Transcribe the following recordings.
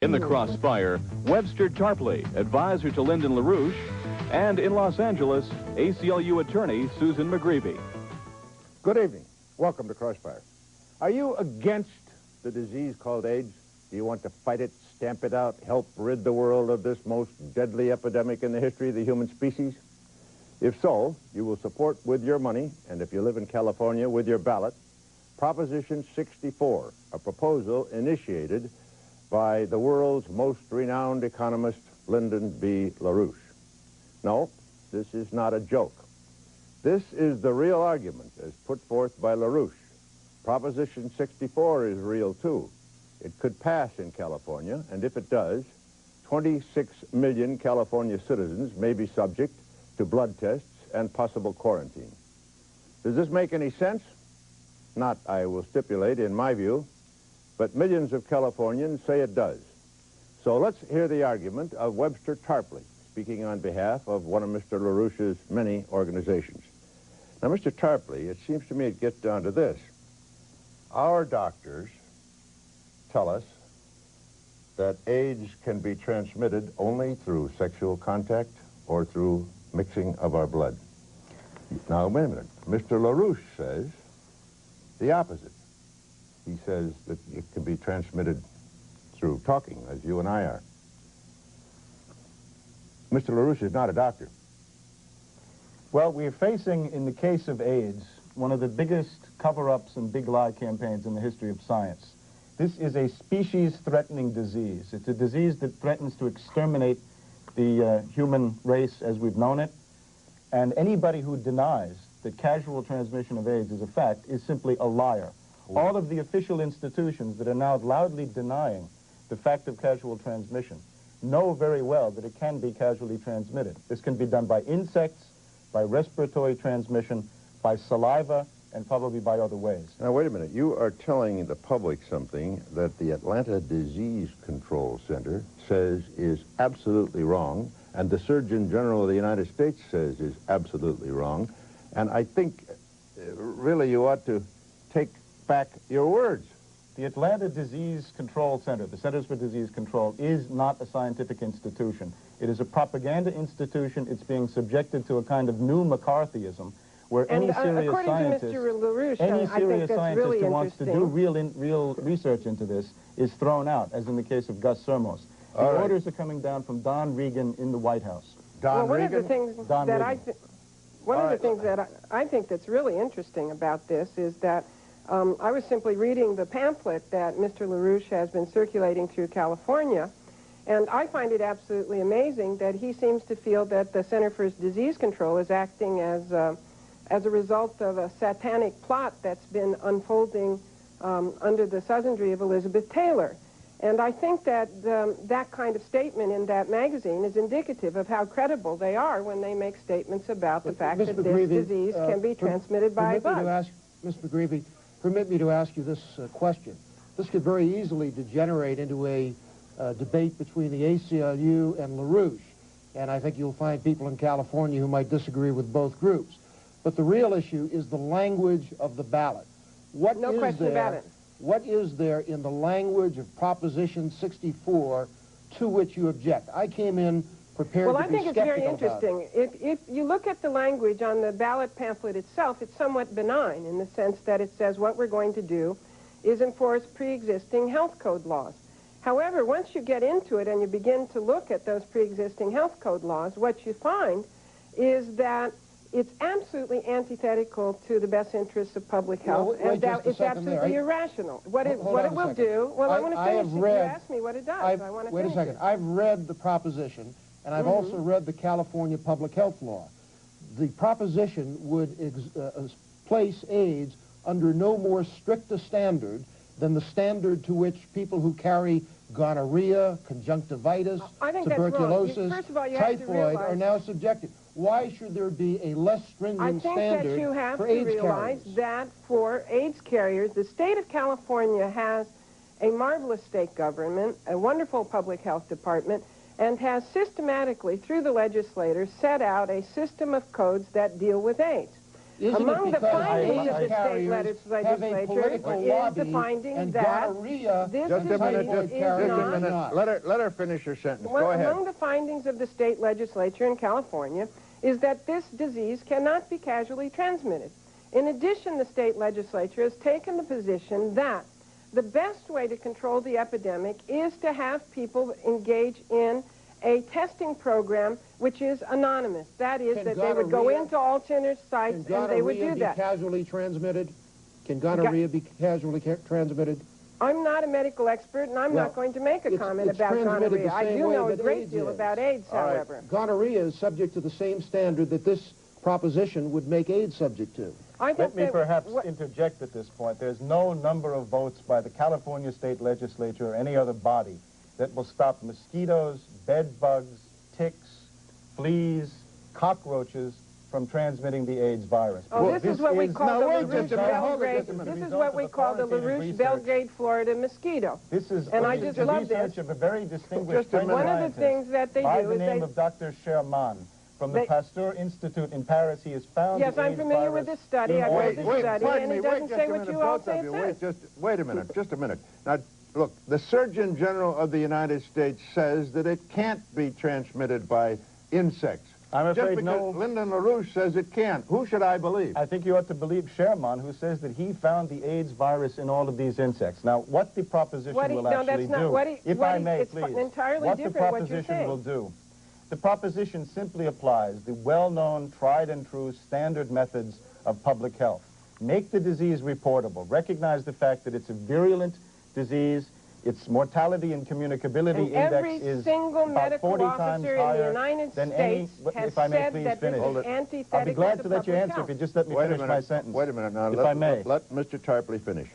In the Crossfire, Webster Tarpley, advisor to Lyndon LaRouche, and in Los Angeles, ACLU attorney Susan McGreivy. Good evening. Welcome to Crossfire. Are you against the disease called AIDS? Do you want to fight it, stamp it out, help rid the world of this most deadly epidemic in the history of the human species? If so, you will support with your money, and if you live in California, with your ballot, Proposition 64, a proposal initiated by the world's most renowned economist, Lyndon B. LaRouche. No, this is not a joke. This is the real argument as put forth by LaRouche. Proposition 64 is real, too. It could pass in California, and if it does, 26 million California citizens may be subject to blood tests and possible quarantine. Does this make any sense? Not, I will stipulate, in my view, but millions of Californians say it does. So let's hear the argument of Webster Tarpley, speaking on behalf of one of Mr. LaRouche's many organizations. Now, Mr. Tarpley, it seems to me it gets down to this. Our doctors tell us that AIDS can be transmitted only through sexual contact or through mixing of our blood. Now, wait a minute. Mr. LaRouche says the opposite. He says that it can be transmitted through talking, as you and I are. Mr. LaRouche is not a doctor. Well, we're facing, in the case of AIDS, one of the biggest cover-ups and big lie campaigns in the history of science. This is a species-threatening disease. It's a disease that threatens to exterminate the human race as we've known it. And anybody who denies that casual transmission of AIDS is a fact is simply a liar. All of the official institutions that are now loudly denying the fact of casual transmission know very well that it can be casually transmitted. This can be done by insects, by respiratory transmission, by saliva, and probably by other ways. Now, wait a minute. You are telling the public something that the Atlanta Disease Control Center says is absolutely wrong, and the Surgeon General of the United States says is absolutely wrong. And I think, really, you ought to take back your words. The Atlanta Disease Control Center, the Centers for Disease Control, is not a scientific institution. It is a propaganda institution. It's being subjected to a kind of new McCarthyism, where any serious scientist, who wants to do real research into this is thrown out, as in the case of Gus Sermos. The orders are coming down from Don Regan in the White House. One of the things that I think that's really interesting about this is that I was simply reading the pamphlet that Mr. LaRouche has been circulating through California, and I find it absolutely amazing that he seems to feel that the Center for Disease Control is acting as a result of a satanic plot that's been unfolding under the cousinry of Elizabeth Taylor. And I think that that kind of statement in that magazine is indicative of how credible they are when they make statements about the fact that this disease can be transmitted by bugs. Ms. McGreivy, permit me to ask you this question. This could very easily degenerate into a debate between the ACLU and LaRouche, and I think you'll find people in California who might disagree with both groups. But the real issue is the language of the ballot. No question about it. What is there in the language of Proposition 64 to which you object? I came in prepared to be skeptical. Well, I think it's very interesting. If you look at the language on the ballot pamphlet itself, it's somewhat benign in the sense that it says what we're going to do is enforce pre-existing health code laws. However, once you get into it and you begin to look at those pre-existing health code laws, what you find is that it's absolutely antithetical to the best interests of public health, and that it's absolutely irrational. What it will do, well, I want to finish. You asked me what it does. I want to finish. Wait a second. I've read the proposition, and I've also read the California public health law. The proposition would place AIDS under no more strict a standard than the standard to which people who carry gonorrhea, conjunctivitis, tuberculosis, typhoid are now subjected. Why should there be a less stringent standard for AIDS carriers? I think that you have to realize that for AIDS carriers, the state of California has a marvelous state government, a wonderful public health department, and has systematically, through the legislators, set out a system of codes that deal with AIDS. Among the findings of the state carriers have a political legislature is lobby, the finding and that gonorrhea this Just a minute, disease just is a minute. not. Let her finish her sentence. Well, Go ahead. among the findings of the state legislature in California is that this disease cannot be casually transmitted. In addition, the state legislature has taken the position that the best way to control the epidemic is to have people engage in a testing program which is anonymous. That is, that they would go into alternate sites and they would do that. Can gonorrhea be casually transmitted? Can gonorrhea be casually transmitted? I'm not a medical expert, and I'm not going to make a comment about gonorrhea. I do know a great deal about AIDS, however. Gonorrhea is subject to the same standard that this proposition would make AIDS subject to. Let me perhaps interject at this point. There's no number of votes by the California state legislature or any other body that will stop mosquitoes, bed bugs, ticks, fleas, cockroaches from transmitting the AIDS virus. Oh, this is what we call the LaRouche Belgrade. This is what we call the LaRouche Belgrade, Florida mosquito. This is and I just love this. Research of a very distinguished friend one of the things that they by do the is name of Dr. Sherman from the Pasteur Institute in Paris. He has found yes, I'm familiar with this study. I've read this study, and it doesn't say what you all say it says. Wait a minute, just a minute. Now, look, the Surgeon General of the United States says that it can't be transmitted by insects. I'm afraid just because Lyndon LaRouche says it can't. Who should I believe? I think you ought to believe Sherman, who says that he found the AIDS virus in all of these insects. Now, what the proposition will actually do, if I may, please, what the proposition will do, the proposition simply applies the well-known, tried and true standard methods of public health. Make the disease reportable. Recognize the fact that it's a virulent disease. Its mortality and communicability index is about 40 times higher than any, if I may please finish. I'll be glad to let you answer if you just let me finish my sentence. Wait a minute now, if I may. Let Mr. Tarpley finish.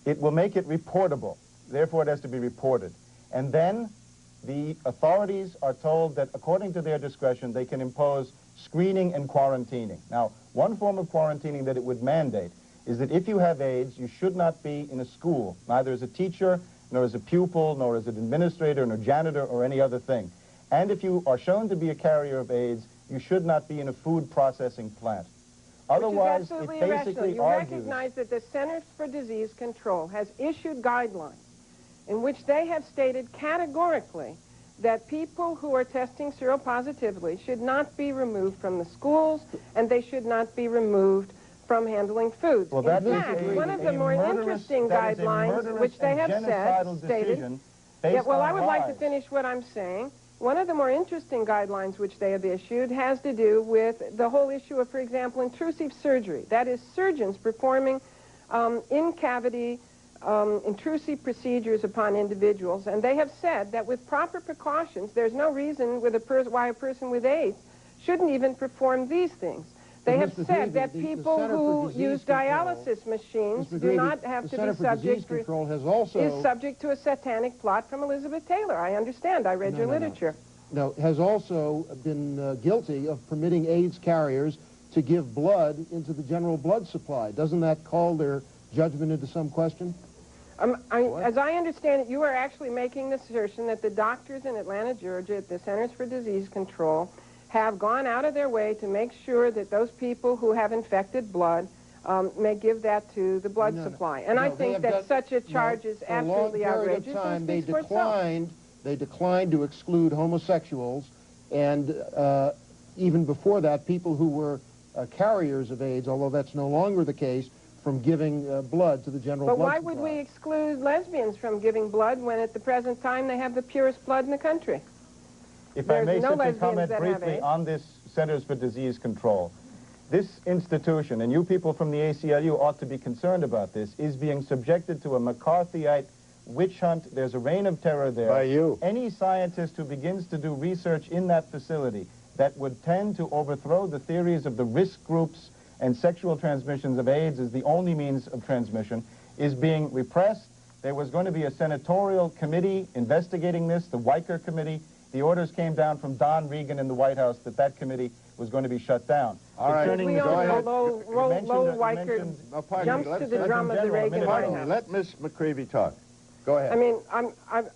It will make it reportable. Therefore, it has to be reported. And then the authorities are told that according to their discretion, they can impose screening and quarantining. Now, one form of quarantining that it would mandate is that if you have AIDS, you should not be in a school, neither as a teacher, nor as a pupil, nor as an administrator, nor janitor, or any other thing. And if you are shown to be a carrier of AIDS, you should not be in a food processing plant. Otherwise, it basically you recognize that the Centers for Disease Control has issued guidelines in which they have stated categorically that people who are testing seropositively should not be removed from the schools, and they should not be removed from handling foods. Well, in fact, one of the more interesting guidelines, which they have stated, well, I would like to finish what I'm saying. One of the more interesting guidelines which they have issued has to do with the whole issue of, for example, intrusive surgery. That is, surgeons performing in-cavity intrusive procedures upon individuals. And they have said that with proper precautions, there's no reason with why a person with AIDS shouldn't even perform these things. They have said that people who use dialysis machines do not have to be subject to a satanic plot from Elizabeth Taylor. I understand. I read your literature. No, has also been guilty of permitting AIDS carriers to give blood into the general blood supply. Doesn't that call their judgment into some question? As I understand it, you are actually making the assertion that the doctors in Atlanta, Georgia, at the Centers for Disease Control, have gone out of their way to make sure that those people who have infected blood may give that to the blood supply. And I think that such a charge is absolutely outrageous. They declined to exclude homosexuals, and even before that, people who were carriers of AIDS, although that's no longer the case, from giving blood to the general blood supply. But why would we exclude lesbians from giving blood when at the present time they have the purest blood in the country? If I may simply comment briefly on this Centers for Disease Control. This institution, and you people from the ACLU ought to be concerned about this, is being subjected to a McCarthyite witch hunt. There's a reign of terror there. By you. Any scientist who begins to do research in that facility that would tend to overthrow the theories of the risk groups and sexual transmissions of AIDS as the only means of transmission is being repressed. There was going to be a senatorial committee investigating this, the Weicker Committee. The orders came down from Don Regan in the White House that that committee was going to be shut down. All right. We all know Weicker jumps to the drum of the Reagan White House. Let Ms. McGreivy talk. Go ahead. I mean,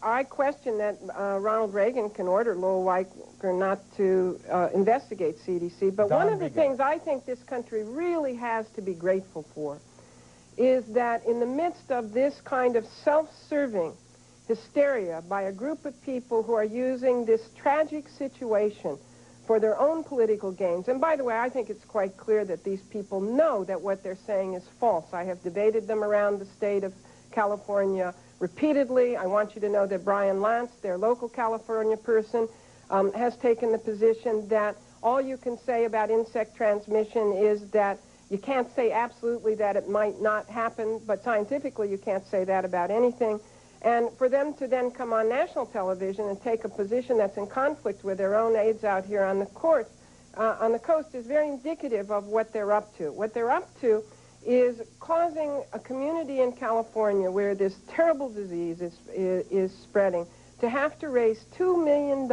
I question that Ronald Reagan can order Lowell Weicker not to investigate CDC, but one of the things I think this country really has to be grateful for is that in the midst of this kind of self-serving hysteria by a group of people who are using this tragic situation for their own political gains, and by the way, I think it's quite clear that these people know that what they're saying is false. I have debated them around the state of California repeatedly. I want you to know that Brian Lance, their local California person, has taken the position that all you can say about insect transmission is that you can't say absolutely that it might not happen, but scientifically you can't say that about anything. And for them to then come on national television and take a position that's in conflict with their own aides out here on the coast is very indicative of what they're up to. What they're up to is causing a community in California where this terrible disease is spreading to have to raise $2 million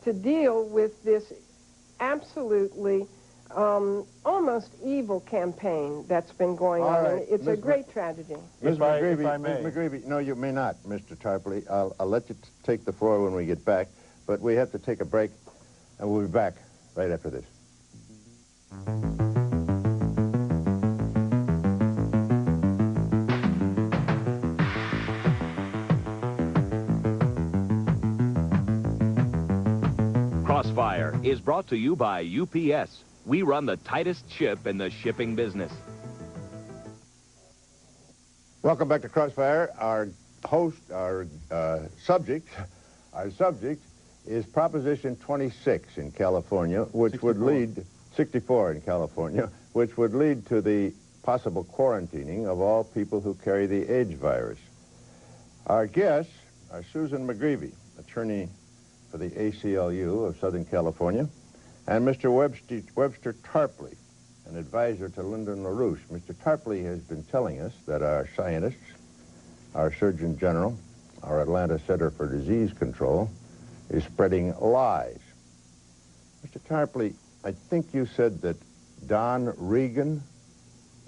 to deal with this absolutely almost evil campaign that's been going on. Right. And it's a great tragedy. Ms. McGreivy, if I may. Ms. McGreivy, no, you may not, Mr. Tarpley. I'll let you take the floor when we get back, but we have to take a break, and we'll be back right after this. Crossfire is brought to you by UPS. We run the tightest ship in the shipping business. Welcome back to Crossfire. Our subject is Proposition 26 in California, which 64. would lead, 64 in California, which would lead to the possible quarantining of all people who carry the AIDS virus. Our guests are Susan McGreivy, attorney for the ACLU of Southern California, and Mr. Webster Tarpley, an advisor to Lyndon LaRouche. Mr. Tarpley has been telling us that our scientists, our Surgeon General, our Atlanta Center for Disease Control, is spreading lies. Mr. Tarpley, I think you said that Don Regan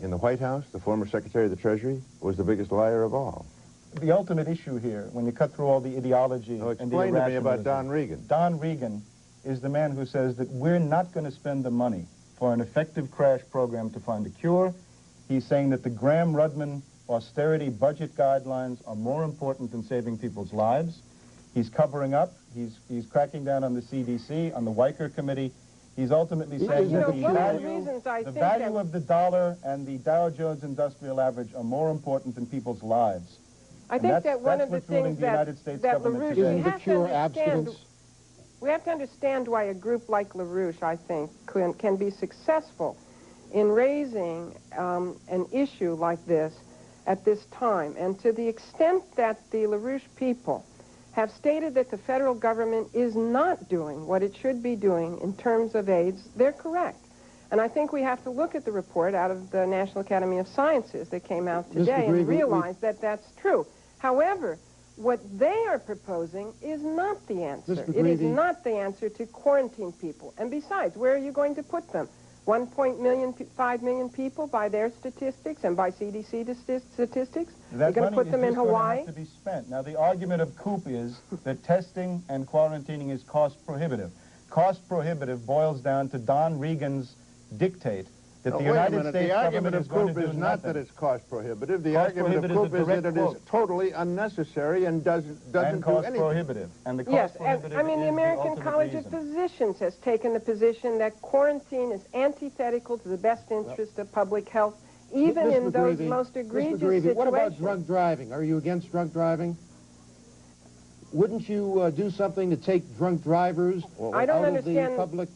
in the White House, the former Secretary of the Treasury, was the biggest liar of all. The ultimate issue here, when you cut through all the ideology and the explain to me about Don Regan. Don Regan is the man who says that we're not going to spend the money for an effective crash program to find a cure. He's saying that the Graham-Rudman austerity budget guidelines are more important than saving people's lives. He's covering up. He's cracking down on the CDC, on the Weicker Committee. He's ultimately saying that the value of the dollar and the Dow Jones Industrial Average are more important than people's lives. I think that one of the things that LaRouche, isn't the cure abstinence? We have to understand why a group like LaRouche, I think, can be successful in raising an issue like this at this time. And to the extent that the LaRouche people have stated that the federal government is not doing what it should be doing in terms of AIDS, they're correct. And I think we have to look at the report out of the National Academy of Sciences that came out today and realize that that's true. However, what they are proposing is not the answer. It is not the answer to quarantine people. And besides, where are you going to put them? 1.5 million people by their statistics and by CDC statistics? You're going to put them in Hawaii? To be spent. Now, the argument of Coop is that testing and quarantining is cost prohibitive. Cost prohibitive boils down to Don Regan's dictate that the United States government is going to do nothing. The argument of Coop is not that it's cost prohibitive. The argument of Coop is that it is totally unnecessary and doesn't do anything. Cost prohibitive. And the cost prohibitive I mean, the American College of Physicians has taken the position that quarantine is antithetical to the best interest of public health, even in those most egregious situations. What about drunk driving? Are you against drunk driving? Wouldn't you do something to take drunk drivers out of the public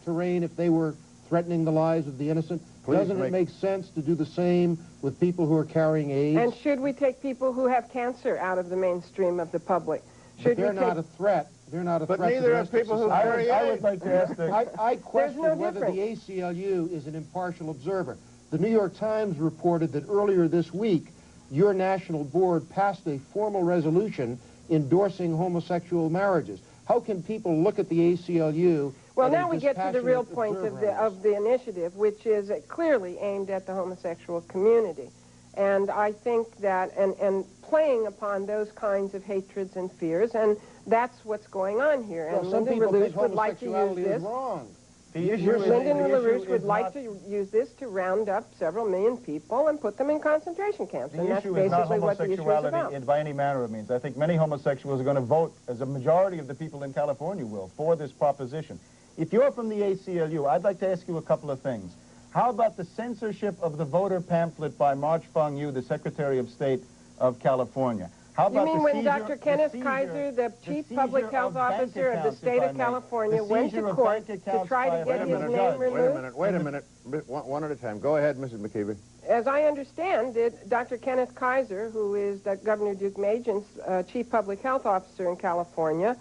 terrain if they were threatening the lives of the innocent? Doesn't it make sense to do the same with people who are carrying AIDS? And should we take people who have cancer out of the mainstream of the public? But they're not a threat. They're not a threat. But neither are people who carry AIDS. I would like to ask I question whether the ACLU is an impartial observer. The New York Times reported that earlier this week, your national board passed a formal resolution endorsing homosexual marriages. How can people look at the ACLU? Well, now we get to the real point of the initiative, which is clearly aimed at the homosexual community. And I think that, and playing upon those kinds of hatreds and fears, and that's what's going on here. Well, and some Lyndon people think LaRouche would like to use homosexuality this. is wrong. Lyndon LaRouche would like to use this to round up several million people and put them in concentration camps. The And that's issue is not basically what the issue is about. homosexuality by any manner of means. I think many homosexuals are going to vote, as a majority of the people in California will, for this proposition. If you're from the ACLU, I'd like to ask you a couple of things. How about the censorship of the voter pamphlet by March Fong Yu, the Secretary of State of California? How about you mean when Dr. Kenneth Kaiser, the chief public health officer of the state of California, went to court to try to get his name removed? Wait a minute. One at a time. Go ahead, Mrs. McGreivy. As I understand it, Dr. Kenneth Kaiser, who is Governor Duke Majan's chief public health officer in California,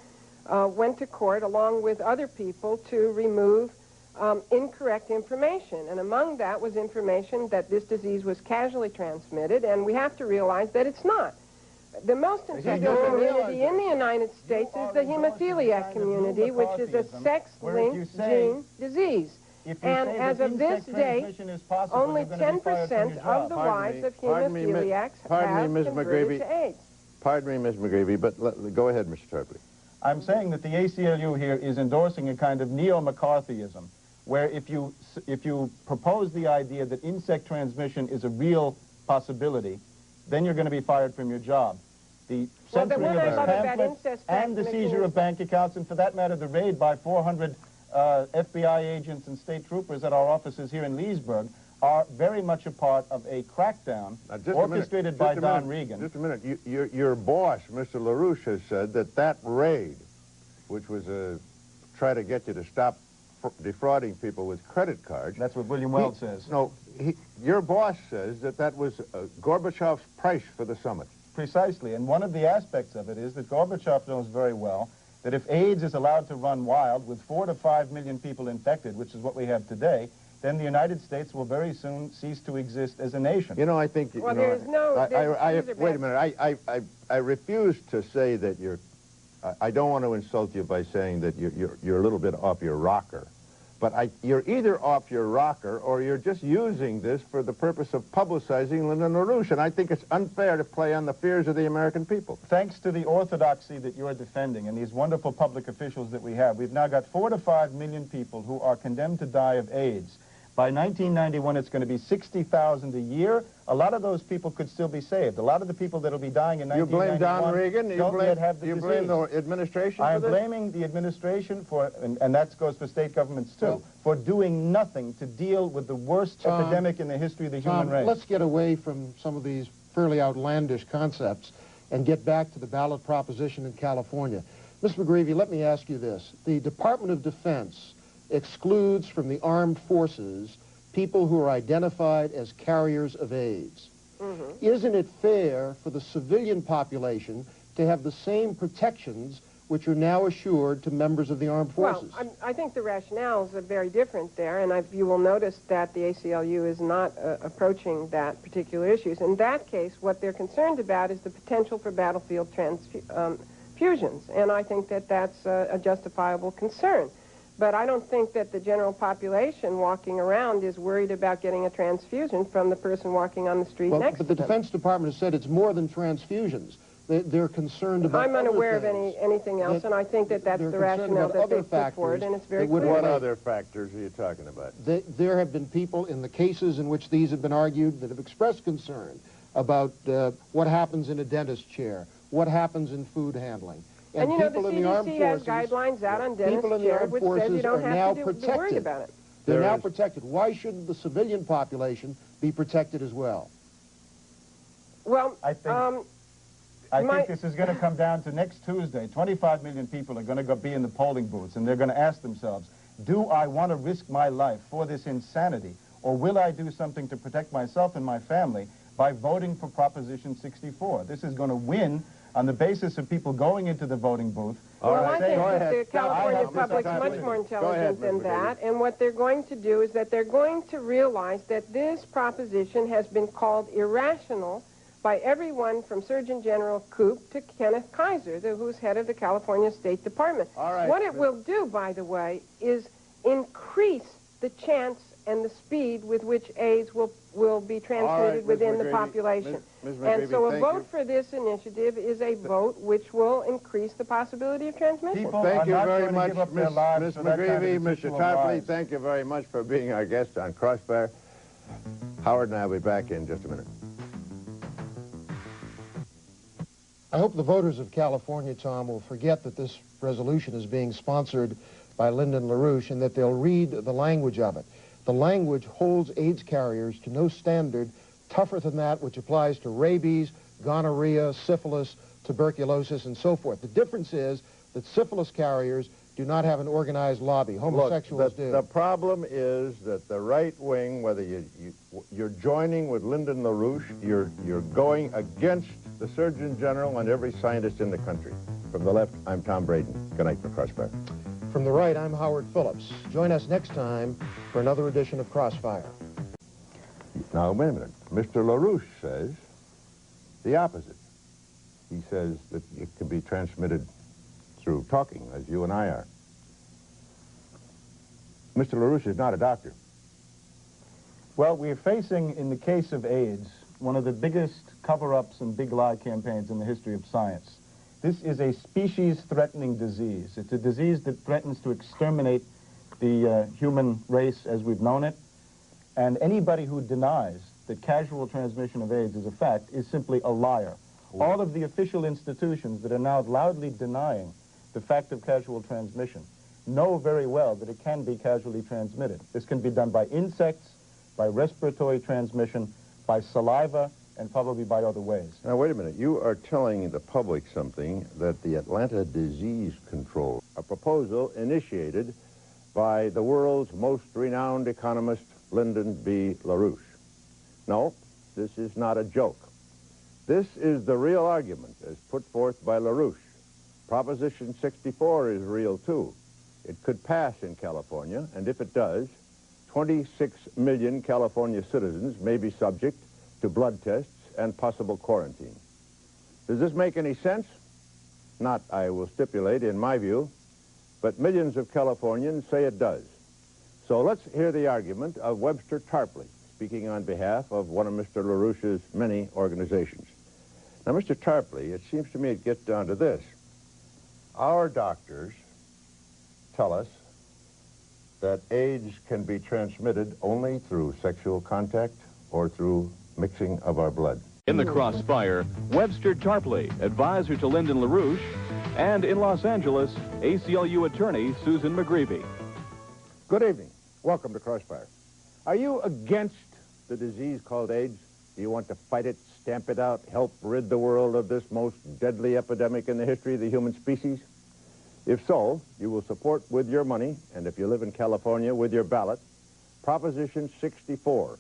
went to court along with other people to remove incorrect information. And among that was information that this disease was casually transmitted, and we have to realize that it's not. The most infected community in the United States is the hemophiliac community, which is a sex-linked gene disease. And as of this date, only 10% of the lives of hemophiliacs have converted to AIDS. Pardon me, Ms. McGreivy, but go ahead, Mr. Tarpley. I'm saying that the ACLU here is endorsing a kind of neo-McCarthyism, where if you propose the idea that insect transmission is a real possibility, then you're going to be fired from your job. The censoring of this pamphlet and the seizure of bank accounts, and for that matter, the raid by 400 FBI agents and state troopers at our offices here in Leesburg are very much a part of a crackdown orchestrated by Don Regan. Just a minute. Your boss, Mr. LaRouche, has said that raid, which was try to get you to stop defrauding people with credit cards. That's what William Weld says. No, your boss says that was Gorbachev's price for the summit. Precisely, and one of the aspects of it is that Gorbachev knows very well that if AIDS is allowed to run wild with 4 to 5 million people infected, which is what we have today, then the United States will very soon cease to exist as a nation. You know, I think... Well, there's no... wait a minute. I refuse to say that you're... I don't want to insult you by saying that you're a little bit off your rocker. But you're either off your rocker or you're just using this for the purpose of publicizing Lyndon LaRouche, and I think it's unfair to play on the fears of the American people. Thanks to the orthodoxy that you're defending and these wonderful public officials that we have, we've now got 4 to 5 million people who are condemned to die of AIDS. By 1991, it's going to be 60,000 a year. A lot of those people could still be saved. A lot of the people that will be dying in 1991 you blame Don Regan? don't yet have the disease. You blame the administration I am for this? blaming the administration for, and that goes for state governments too, for doing nothing to deal with the worst epidemic in the history of the human race. Let's get away from some of these fairly outlandish concepts and get back to the ballot proposition in California. Ms. McGreivy, let me ask you this. The Department of Defense excludes from the armed forces people who are identified as carriers of AIDS. Isn't it fair for the civilian population to have the same protections which are now assured to members of the armed forces? Well, I think the rationales are very different there, and you will notice that the ACLU is not approaching that particular issues. In that case, what they're concerned about is the potential for battlefield transfusions, and I think that that's a justifiable concern. But I don't think that the general population walking around is worried about getting a transfusion from the person walking on the street next to them. But the Defense Department has said it's more than transfusions. They're concerned about I'm unaware of anything else, and I think that that's the rationale that they put forward, and it's very clear. What other factors are you talking about? There have been people in the cases in which these have been argued that have expressed concern about what happens in a dentist chair, what happens in food handling. And you know, the CDC has guidelines out on dentist chair which says you don't have to be worried about it. They're now protected. Why shouldn't the civilian population be protected as well? Well, I think this is going to come down to next Tuesday. 25 million people are going to be in the polling booths, and they're going to ask themselves, do I want to risk my life for this insanity, or will I do something to protect myself and my family by voting for Proposition 64? This is going to win on the basis of people going into the voting booth. Well, I think that the California public's much more intelligent than that, and what they're going to do is that they're going to realize that this proposition has been called irrational by everyone from Surgeon General Koop to Kenneth Kaiser, who's head of the California State Department. All right. What it will do, by the way, is increase the chance and the speed with which AIDS will be transmitted within the population. Ms. McGreevy, and so a vote for this initiative is a vote which will increase the possibility of transmission. Thank you very much, Ms. McGreevy, Mr. Tarpley. Thank you very much for being our guest on Crossfire. Howard and I will be back in just a minute. I hope the voters of California, Tom, will forget that this resolution is being sponsored by Lyndon LaRouche and that they'll read the language of it. The language holds AIDS carriers to no standard tougher than that which applies to rabies, gonorrhea, syphilis, tuberculosis, and so forth. The difference is that syphilis carriers do not have an organized lobby. Homosexuals do. The problem is that the right wing, whether you're joining with Lyndon LaRouche, you're going against the Surgeon General and every scientist in the country. From the left, I'm Tom Braden. Good night for Crossfire. From the right, I'm Howard Phillips. Join us next time for another edition of Crossfire. Now, wait a minute. Mr. LaRouche says the opposite. He says that it can be transmitted through talking, as you and I are. Mr. LaRouche is not a doctor. Well, we're facing, in the case of AIDS, one of the biggest cover-ups and big lie campaigns in the history of science. This is a species-threatening disease. It's a disease that threatens to exterminate the human race as we've known it. And anybody who denies that casual transmission of AIDS is a fact is simply a liar. All of the official institutions that are now loudly denying the fact of casual transmission know very well that it can be casually transmitted. This can be done by insects, by respiratory transmission, by saliva, and probably by other ways. Now, wait a minute. You are telling the public something that the Atlanta Disease Control, a proposal initiated by the world's most renowned economist, Lyndon B. LaRouche. No, this is not a joke. This is the real argument as put forth by LaRouche. Proposition 64 is real, too. It could pass in California, and if it does, 26 million California citizens may be subject to blood tests and possible quarantine. Does this make any sense? Not, I will stipulate, in my view, but millions of Californians say it does. So let's hear the argument of Webster Tarpley, speaking on behalf of one of Mr. LaRouche's many organizations. Now, Mr. Tarpley, it seems to me it gets down to this. Our doctors tell us that AIDS can be transmitted only through sexual contact or through mixing of our blood. In the Crossfire, Webster Tarpley, advisor to Lyndon LaRouche, and in Los Angeles, ACLU attorney Susan McGreivy. Good evening. Welcome to Crossfire. Are you against the disease called AIDS? Do you want to fight it, stamp it out, help rid the world of this most deadly epidemic in the history of the human species? If so, you will support with your money, and if you live in California, with your ballot, Proposition 64,